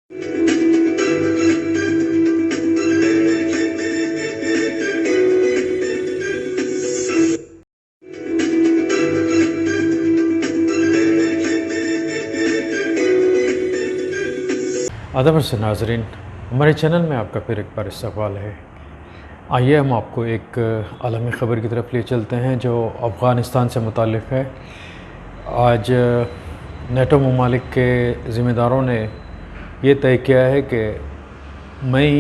आदम से नाज़रीन, हमारे चैनल में आपका फिर एक बार इस्तक़बाल है। आइए हम आपको एक आलमी ख़बर की तरफ ले चलते हैं जो अफ़ग़ानिस्तान से मुताल्लिक़ है। आज नेटो ममालिक के ज़िम्मेदारों ने ये तय किया है कि मई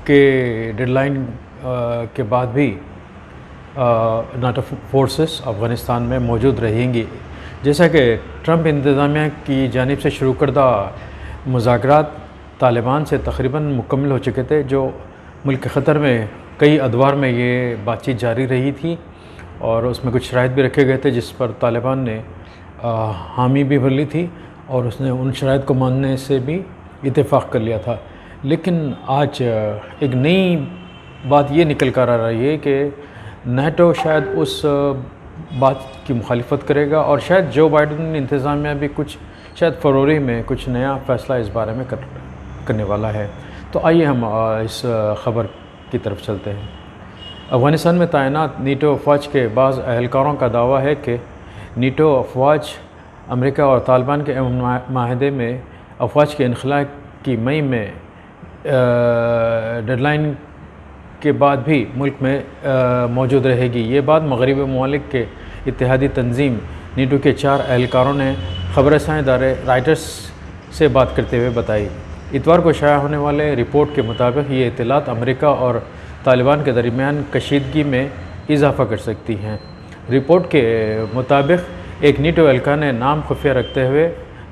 के डेडलाइन के बाद भी नाटो फोर्सेस अफ़ग़ानिस्तान में मौजूद रहेंगी। जैसा कि ट्रंप इंतज़ामिया की जानिब से शुरू करदा मुज़ाकरात तालिबान से तकरीबन मुकम्मल हो चुके थे, जो मुल्क के ख़तर में कई अदवार में ये बातचीत जारी रही थी और उसमें कुछ शराइत भी रखे गए थे जिस पर तालिबान ने हामी भी भर ली थी और उसने उन शराइत को मानने से भी इत्तेफाक कर लिया था। लेकिन आज एक नई बात ये निकल कर आ रही है कि नेटो शायद उस बात की मुखालिफत करेगा और शायद जो बाइडन इंतज़ामिया भी कुछ शायद फरवरी में कुछ नया फ़ैसला इस बारे में करने वाला है। तो आइए हम इस ख़बर की तरफ चलते हैं। अफ़ग़ानिस्तान में तैनात नीटो अफ़वाज के बाज़ अहलकारों का दावा है कि नीटो अफ़वाज अमेरिका और तालिबान के माहदे में अफ़वाज के इनख़ला की मई में डेडलाइन के बाद भी मुल्क में मौजूद रहेगी। ये बात मग़रिबी ममालिक के इत्तेहादी तंजीम नीटो के 4 एहलकारों ने ख़बरसां इदारे राइटर्स से बात करते हुए बताई। इतवार को शाया होने वाले रिपोर्ट के मुताबिक ये इत्तलात अमेरिका और तालिबान के दरमियान कशीदगी में इजाफ़ा कर सकती हैं। रिपोर्ट के मुताबिक एक नीटो एहलकार ने नाम खुफिया रखते हुए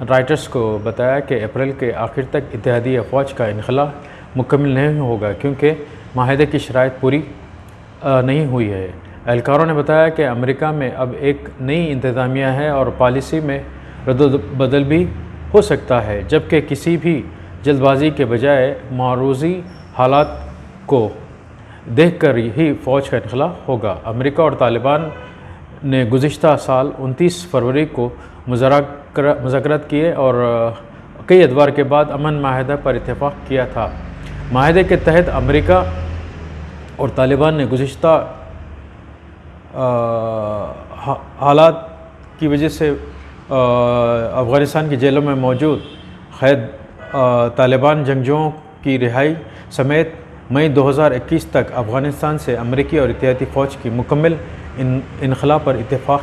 राइटर्स को बताया कि अप्रैल के आखिर तक इत्तेहादी अफ़वाज का इनख़ला मुकम्मल नहीं होगा क्योंकि माहदे की शराइत पूरी नहीं हुई है। एहलकारों ने बताया कि अमेरिका में अब एक नई इंतज़ामिया है और पॉलिसी में रद्द-बदल भी हो सकता है, जबकि किसी भी जल्दबाजी के बजाय मारूज़ी हालात को देखकर ही फ़ौज का इनख़ला होगा। अमेरिका और तालिबान ने गुज़िश्ता साल 29 फरवरी को मुज़ाकरात किए और कई अदवार के बाद अमन माहदा पर इत्तेफाक किया था। माहदे के तहत अमेरिका और तालिबान ने गुज़िश्ता हालात की वजह से अफ़ग़ानिस्तान की जेलों में मौजूद क़ैद तालिबान जंगजुओं की रिहाई समेत मई 2021 तक अफ़ग़ानिस्तान से अमेरिकी और इत्तेहादी फ़ौज की मुकम्मल इनख़ला पर इत्तेफाक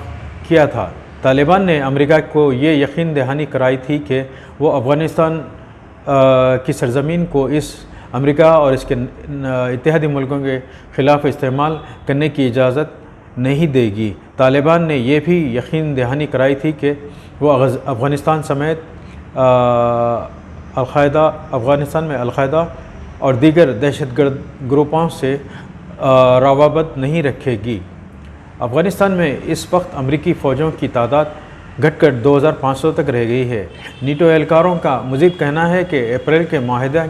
किया था। तालिबान ने अमेरिका को ये यकीन दहानी कराई थी कि वो अफ़ग़ानिस्तान की सरज़मीन को इस अमेरिका और इसके इत्तेहादी मुल्कों के ख़िलाफ़ इस्तेमाल करने की इजाज़त नहीं देगी। तालिबान ने यह भी यकीन दहानी कराई थी कि वो अफ़ग़ानिस्तान समेत अफ़ग़ानिस्तान में अलक़ायदा और दीगर दहशतगर्द ग्रुपों से रवाबत नहीं रखेगी। अफ़ग़ानिस्तान में इस वक्त अमरीकी फ़ौजों की तादाद घटकर 2500 तक रह गई है। नीटो एहलकारों का मज़ीद कहना है कि अप्रैल के माहदा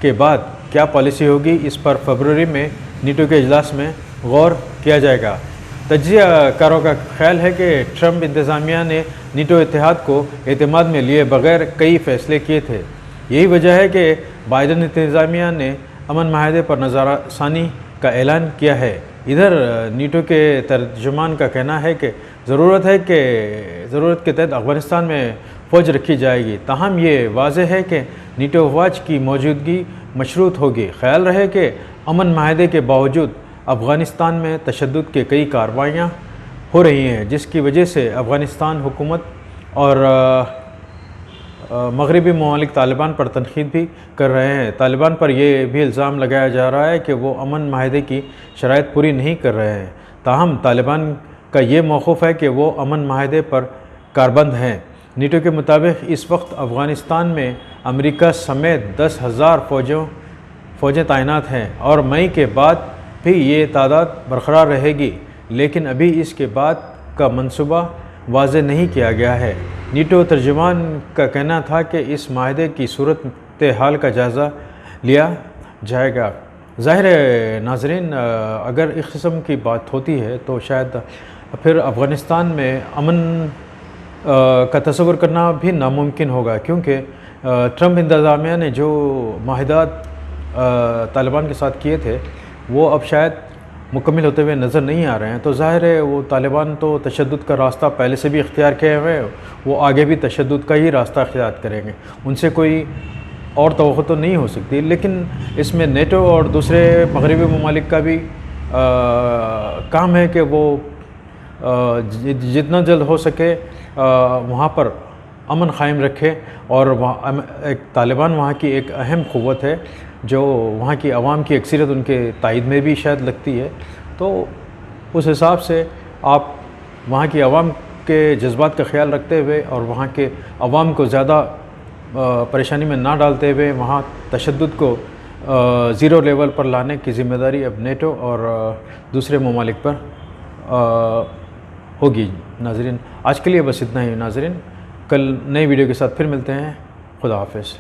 के बाद क्या पॉलिसी होगी, इस पर फरवरी में नीटो के इजलास में गौर किया जाएगा। तज्ज़िया कारों का ख्याल है कि ट्रंप इंतज़ामिया ने नीटो इत्तेहाद को एतमाद में लिए बगैर कई फ़ैसले किए थे। यही वजह है कि बाइडन इंतज़ामिया ने अमन माहदे पर नज़रसानी का ऐलान किया है। इधर नीटो के तर्जुमान का कहना है कि ज़रूरत के तहत अफ़ग़ानिस्तान में फ़ौज रखी जाएगी, ताहम ये वाज़ेह है कि नीटो अफ़वाज की मौजूदगी मशरूत होगी। ख्याल रहे कि अमन माहदे के बावजूद अफ़ग़ानिस्तान में तशद्दुद के कई कार्रवाइयाँ हो रही हैं, जिसकी वजह से अफ़ग़ानिस्तान हुकूमत और मग़रिबी ममालिक तालिबान पर तनक़ीद भी कर रहे हैं। तालिबान पर यह भी इल्ज़ाम लगाया जा रहा है कि वो अमन माहदे की शराइत पूरी नहीं कर रहे हैं। ताहम तालिबान का ये मौक़िफ़ है कि वो अमन माहदे पर कारबंद हैं। नीटो के मुताबिक इस वक्त अफ़ग़ानिस्तान में अमेरिका समेत 10,000 फ़ौजें तैनात हैं और मई के बाद भी ये तादाद बरकरार रहेगी, लेकिन अभी इसके बाद का मंसूबा वाज़ेह नहीं किया गया है। नीटो तर्जुमान का कहना था कि इस माहदे की सूरत हाल का जायज़ा लिया जाएगा। ज़ाहिर है नाज़रीन, अगर इस किस्म की बात होती है तो शायद फिर अफ़ग़ानिस्तान में अमन का तस्वुर करना भी नामुमकिन होगा, क्योंकि ٹرمپ انتظامیہ نے جو معاہدات طالبان کے ساتھ کیے تھے وہ اب شاید مکمل ہوتے ہوئے نظر نہیں آ رہے ہیں، تو ظاہر ہے وہ طالبان تو تشدد کا راستہ پہلے سے بھی اختیار کیے ہوئے ہیں، وہ آگے بھی تشدد کا ہی راستہ اختیار کریں گے، ان سے کوئی اور توقع تو نہیں ہو سکتی۔ لیکن اس میں نیٹو اور دوسرے مغربی ممالک کا بھی کام ہے کہ وہ جتنا جلد ہو سکے وہاں پر امن قائم رکھے، اور ایک طالبان وہاں کی ایک اہم قوت ہے جو وہاں کی عوام کی اکثریت ان کے تائید میں بھی شاید لگتی ہے، تو اس حساب سے آپ وہاں کی عوام کے جذبات کا خیال رکھتے ہوئے اور وہاں کے عوام کو زیادہ پریشانی میں نہ ڈالتے ہوئے وہاں تشدد کو زیرو لیول پر لانے کی ذمہ داری اب نیٹو اور دوسرے ممالک پر ہوگی۔ ناظرین آج کے لیے بس اتنا ہی۔ ناظرین کل نئی ویڈیو کے ساتھ پھر ملتے ہیں۔ خدا حافظ۔